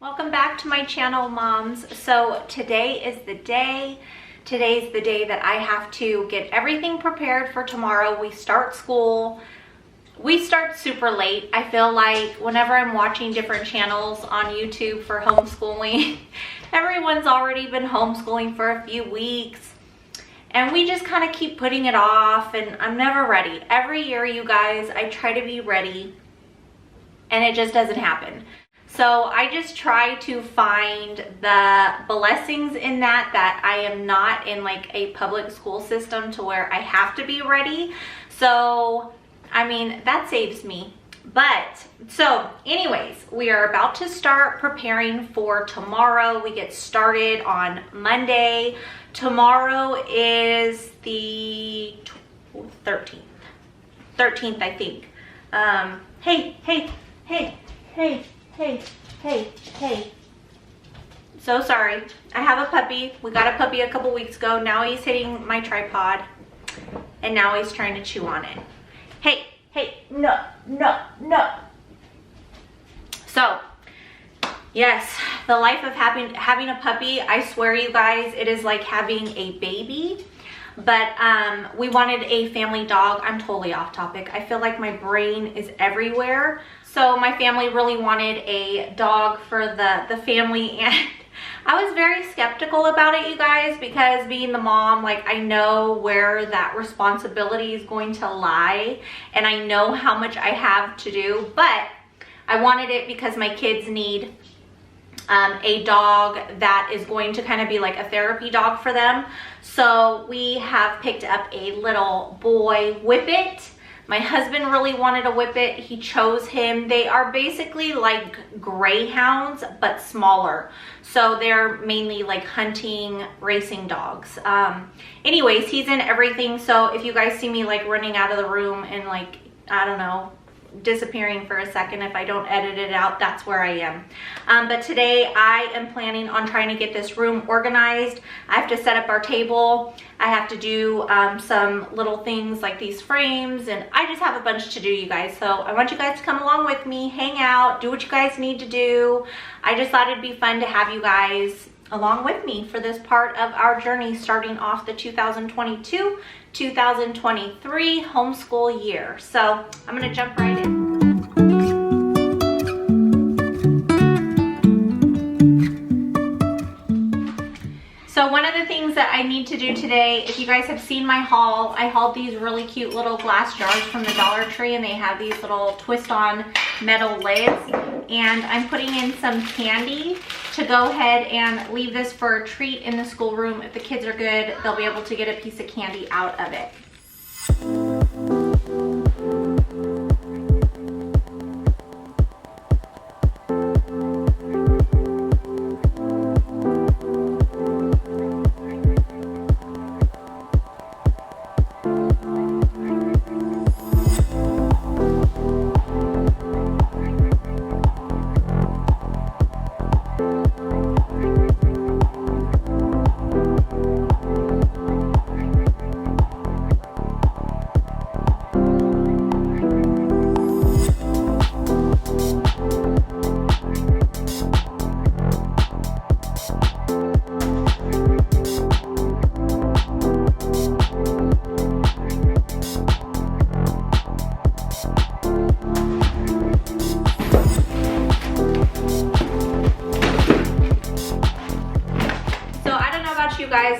Welcome back to my channel, moms. So today is the day. Today's the day that I have to get everything prepared for tomorrow. We start school. We start super late. I feel like whenever I'm watching different channels on YouTube for homeschooling, everyone's already been homeschooling for a few weeks. And we just kind of keep putting it off, and I'm never ready. Every year, you guys, I try to be ready, and it just doesn't happen. So I just try to find the blessings in that I am not in like a public school system to where I have to be ready. So, I mean, that saves me. But, so anyways, we are about to start preparing for tomorrow. We get started on Monday. Tomorrow is the 13th. 13th, I think. Hey. So sorry. I have a puppy. We got a puppy a couple weeks ago. Now he's hitting my tripod. And now he's trying to chew on it. Hey, no. So, yes, the life of having a puppy, I swear you guys, it is like having a baby. But we wanted a family dog. I'm totally off topic. I feel like my brain is everywhere. So my family really wanted a dog for the family, and I was very skeptical about it, you guys, because being the mom, like, I know where that responsibility is going to lie, and I know how much I have to do, but I wanted it because my kids need a dog that is going to kind of be like a therapy dog for them. So we have picked up a little boy Whippet. My husband really wanted a Whippet. He chose him. They are basically like greyhounds, but smaller. So they're mainly like hunting, racing dogs. Anyways, he's in everything. So if you guys see me like running out of the room and like, I don't know, disappearing for a second, if I don't edit it out, that's where I am. But today I am planning on trying to get this room organized. I have to set up our table. I have to do some little things like these frames, and I just have a bunch to do, you guys. So I want you guys to come along with me, hang out, do what you guys need to do. I just thought it'd be fun to have you guys along with me for this part of our journey, starting off the 2022-2023 homeschool year. So I'm gonna jump right in. So one of the things that I need to do today, if you guys have seen my haul, I hauled these really cute little glass jars from the Dollar Tree, and they have these little twist-on metal lids. And I'm putting in some candy to go ahead and leave this for a treat in the schoolroom. If the kids are good, they'll be able to get a piece of candy out of it.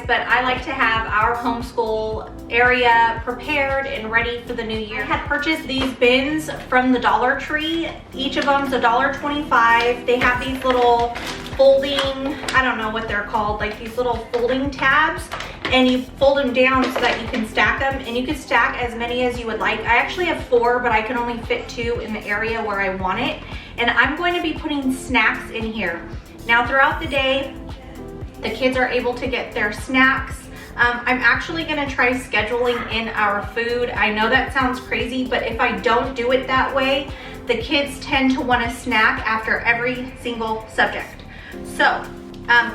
But I like to have our homeschool area prepared and ready for the new year. I had purchased these bins from the Dollar Tree. Each of them's $1.25. They have these little folding, I don't know what they're called, like these little folding tabs, and you fold them down so that you can stack them, and you can stack as many as you would like. I actually have 4, but I can only fit 2 in the area where I want it. And I'm going to be putting snacks in here. Now throughout the day, the kids are able to get their snacks. I'm actually gonna try scheduling in our food. I know that sounds crazy, but if I don't do it that way, the kids tend to want a snack after every single subject. So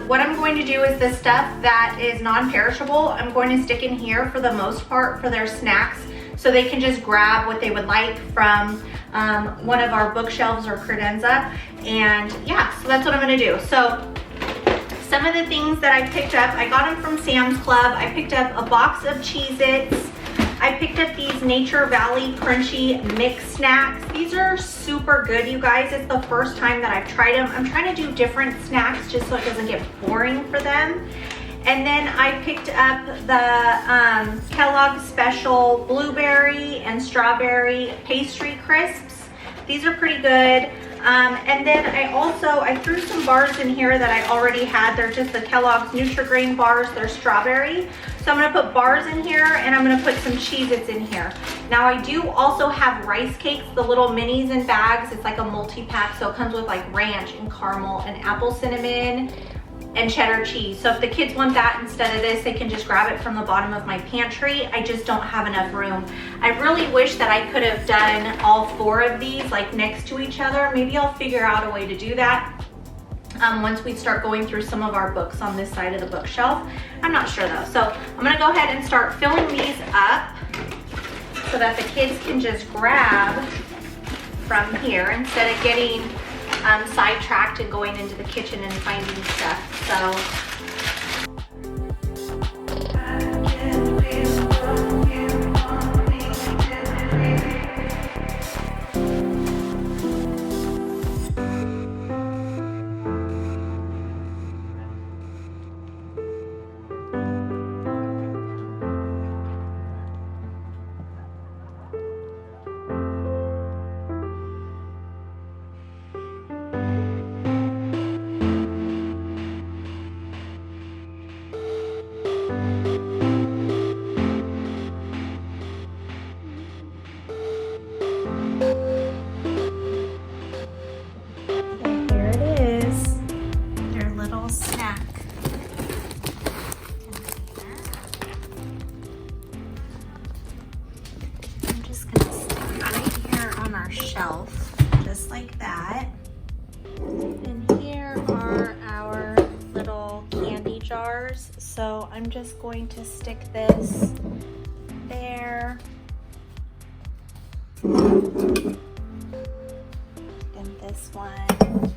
what I'm going to do is the stuff that is non-perishable, I'm going to stick in here for the most part for their snacks, so they can just grab what they would like from one of our bookshelves or credenza. And yeah, so that's what I'm gonna do. So some of the things that I picked up, I got them from Sam's Club. I picked up a box of Cheez-Its. I picked up these Nature Valley Crunchy Mix Snacks. These are super good, you guys. It's the first time that I've tried them. I'm trying to do different snacks just so it doesn't get boring for them. And then I picked up the Kellogg's Special Blueberry and Strawberry Pastry Crisps. These are pretty good. And then I threw some bars in here that I already had. They're just the Kellogg's Nutri-Grain bars. They're strawberry. So I'm gonna put bars in here and I'm gonna put some Cheez-Its in here. Now I do also have rice cakes, the little minis in bags. It's like a multi-pack, so it comes with like ranch and caramel and apple cinnamon and cheddar cheese. So if the kids want that instead of this, they can just grab it from the bottom of my pantry. I just don't have enough room. I really wish that I could have done all 4 of these like next to each other. Maybe I'll figure out a way to do that once we start going through some of our books on this side of the bookshelf. I'm not sure though. So I'm gonna go ahead and start filling these up so that the kids can just grab from here instead of getting sidetracked and going into the kitchen and finding stuff. So shelf, just like that. And here are our little candy jars. So I'm just going to stick this there. And this one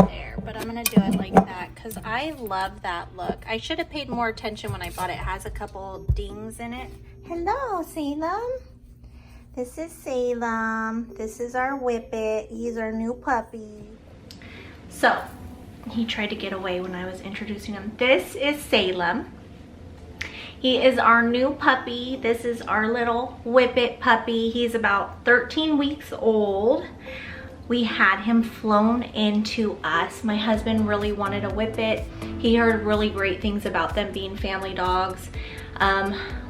there. But I'm gonna do it like that because I love that look. I should have paid more attention when I bought it. It has a couple dings in it. Hello, Salem. This is Salem. This is our Whippet. He's our new puppy. So, he tried to get away when I was introducing him. This is Salem. He is our new puppy. This is our little Whippet puppy. He's about 13 weeks old. We had him flown into us. My husband really wanted a Whippet. He heard really great things about them being family dogs.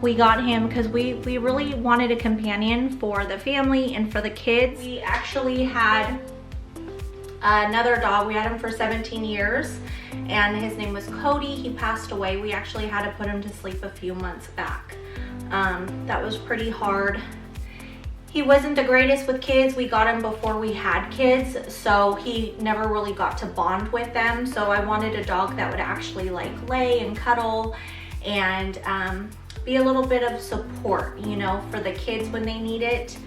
We got him because we really wanted a companion for the family and for the kids. We actually had another dog. We had him for 17 years and his name was Cody. He passed away. We actually had to put him to sleep a few months back. That was pretty hard. He wasn't the greatest with kids. We got him before we had kids, so he never really got to bond with them. So I wanted a dog that would actually like lay and cuddle and be a little bit of support, you know, for the kids when they need it.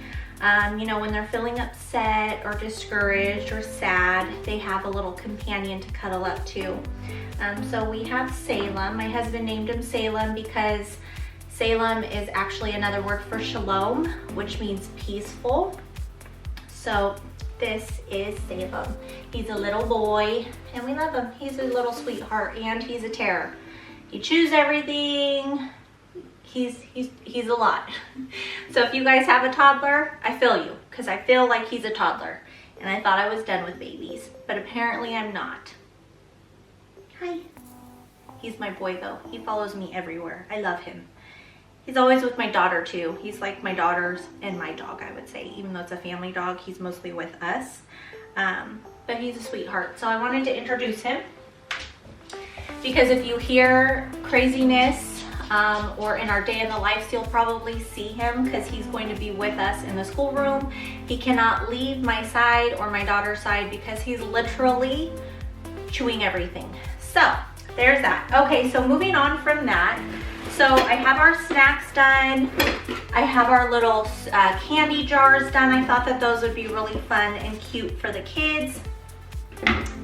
You know, when they're feeling upset or discouraged or sad, they have a little companion to cuddle up to. So we have Salem. My husband named him Salem because Salem is actually another word for shalom, which means peaceful. So this is Salem. He's a little boy and we love him. He's a little sweetheart and he's a terror. He chews everything. He's a lot. So if you guys have a toddler, I feel you, because I feel like he's a toddler. And I thought I was done with babies, but apparently I'm not. Hi. He's my boy though. He follows me everywhere. I love him. He's always with my daughter too. He's like my daughter's and my dog, I would say. Even though it's a family dog, he's mostly with us. But he's a sweetheart. So I wanted to introduce him because if you hear craziness or in our day in the life, you'll probably see him because he's going to be with us in the schoolroom. He cannot leave my side or my daughter's side because he's literally chewing everything. So there's that. Okay, so moving on from that. So I have our snacks done. I have our little candy jars done. I thought that those would be really fun and cute for the kids.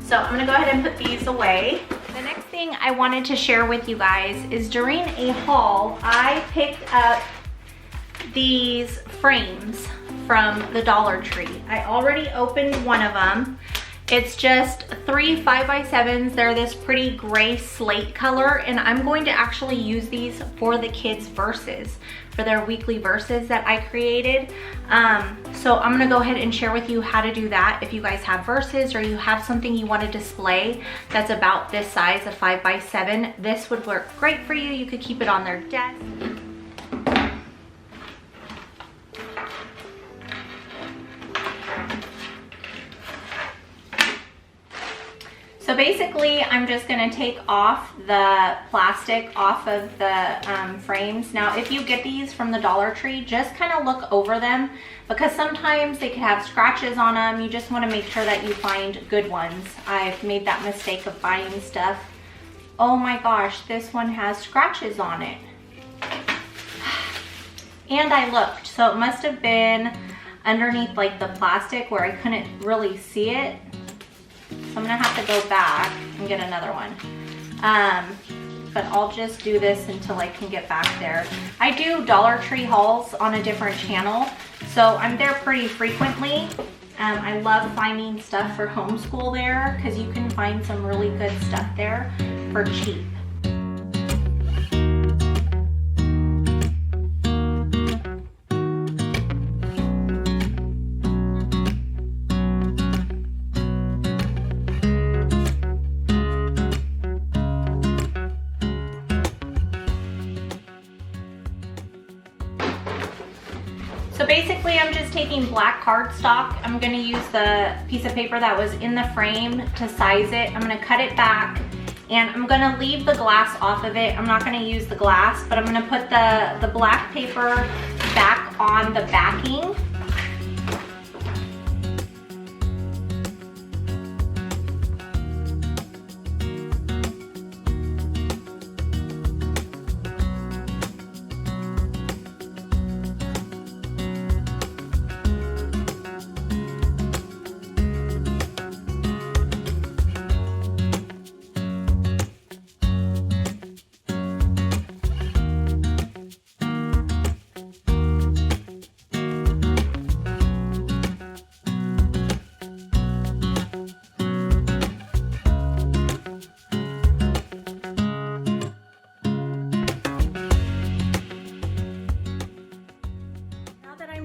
So I'm gonna go ahead and put these away. The next thing I wanted to share with you guys is during a haul, I picked up these frames from the Dollar Tree. I already opened one of them. It's just 3 5x7s. They're this pretty gray slate color, and I'm going to actually use these for the kids' verses, for their weekly verses that I created. So I'm gonna go ahead and share with you how to do that. If you guys have verses or you have something you want to display that's about this size, a 5x7, this would work great for you. You could keep it on their desk. So basically, I'm just gonna take off the plastic off of the frames. Now, if you get these from the Dollar Tree, just kind of look over them because sometimes they could have scratches on them. You just wanna make sure that you find good ones. I've made that mistake of buying stuff. Oh my gosh, this one has scratches on it. And I looked, so it must have been underneath like the plastic where I couldn't really see it. So I'm gonna have to go back and get another one. But I'll just do this until I can get back there. I do Dollar Tree hauls on a different channel, so I'm there pretty frequently. I love finding stuff for homeschool there because you can find some really good stuff there for cheap. So basically, I'm just taking black cardstock. I'm gonna use the piece of paper that was in the frame to size it. I'm gonna cut it back and I'm gonna leave the glass off of it. I'm not gonna use the glass, but I'm gonna put the black paper back on the backing.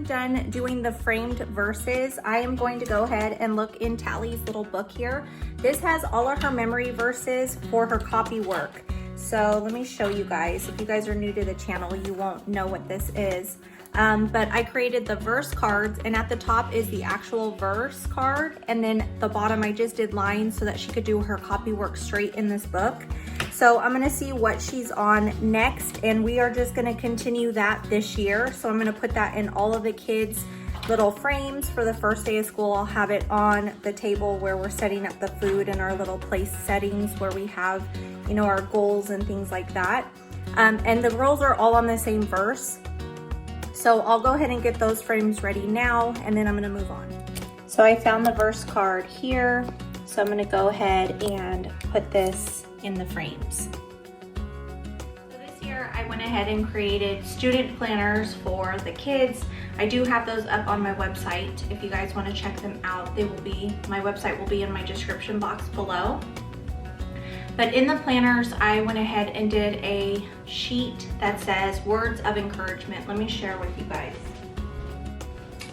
Done doing the framed verses, I am going to go ahead and look in Tally's little book here. This has all of her memory verses for her copy work. So let me show you guys. If you guys are new to the channel, you won't know what this is. But I created the verse cards, and at the top is the actual verse card, and then the bottom I just did lines so that she could do her copy work straight in this book. So I'm gonna see what she's on next, and we are just gonna continue that this year. So I'm gonna put that in all of the kids' little frames for the first day of school. I'll have it on the table where we're setting up the food and our little place settings where we have, you know, our goals and things like that. And the rules are all on the same verse. So I'll go ahead and get those frames ready now, and then I'm gonna move on. So I found the verse card here. So I'm gonna go ahead and put this in the frames. So this year I went ahead and created student planners for the kids. I do have those up on my website. If you guys want to check them out, they will be, my website will be in my description box below. But in the planners, I went ahead and did a sheet that says words of encouragement. Let me share with you guys.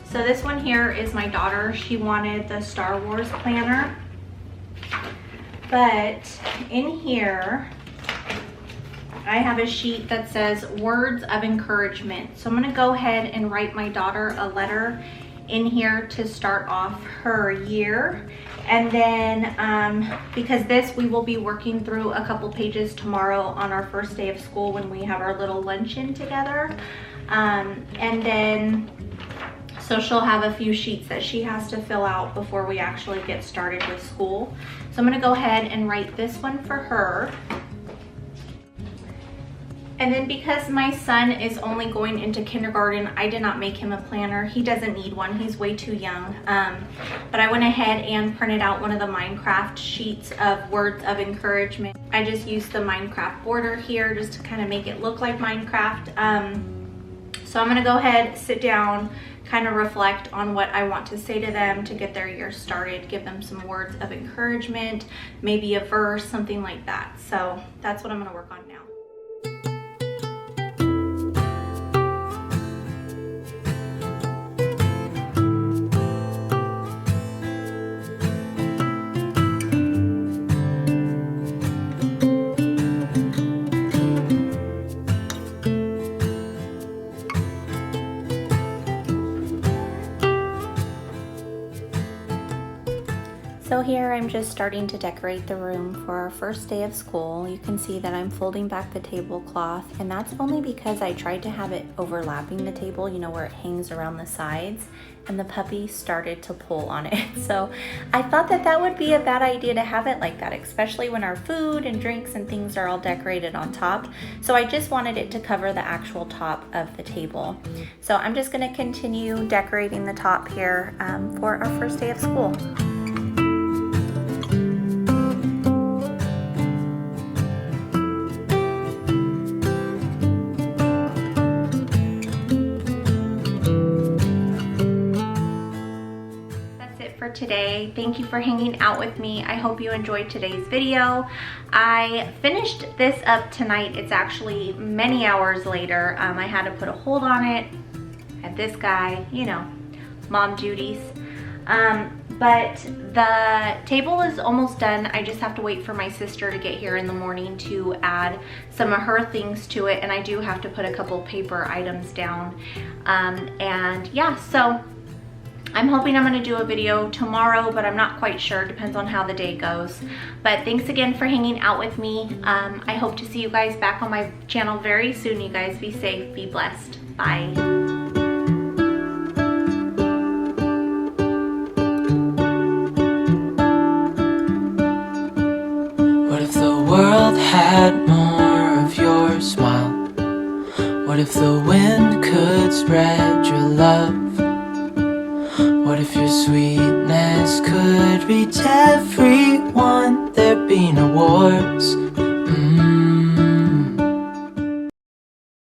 So this one here is my daughter. She wanted the Star Wars planner. But in here, I have a sheet that says words of encouragement. So I'm gonna go ahead and write my daughter a letter in here to start off her year. And then, because this, we will be working through a couple pages tomorrow on our first day of school when we have our little luncheon together. And then, so she'll have a few sheets that she has to fill out before we actually get started with school. So I'm gonna go ahead and write this one for her. And then because my son is only going into kindergarten, I did not make him a planner. He doesn't need one, he's way too young. But I went ahead and printed out one of the Minecraft sheets of words of encouragement. I just used the Minecraft border here just to kind of make it look like Minecraft. So I'm gonna go ahead, sit down, kind of reflect on what I want to say to them to get their year started, give them some words of encouragement, maybe a verse, something like that. So that's what I'm gonna work on now. So here I'm just starting to decorate the room for our first day of school. You can see that I'm folding back the tablecloth, and that's only because I tried to have it overlapping the table, you know, where it hangs around the sides, and the puppy started to pull on it. So I thought that that would be a bad idea to have it like that, especially when our food and drinks and things are all decorated on top. So I just wanted it to cover the actual top of the table. So I'm just gonna continue decorating the top here for our first day of school. For today. Thank you for hanging out with me. I hope you enjoyed today's video. I finished this up tonight. It's actually many hours later. I had to put a hold on it. Had this guy, you know, mom duties. But the table is almost done. I just have to wait for my sister to get here in the morning to add some of her things to it, and I do have to put a couple paper items down. And yeah, so I'm hoping I'm gonna do a video tomorrow, but I'm not quite sure. Depends on how the day goes. But thanks again for hanging out with me. I hope to see you guys back on my channel very soon. You guys be safe, be blessed. Bye. What if the world had more of your smile? What if the wind could spread your love? What if your sweetness could reach everyone? There'd be no wars,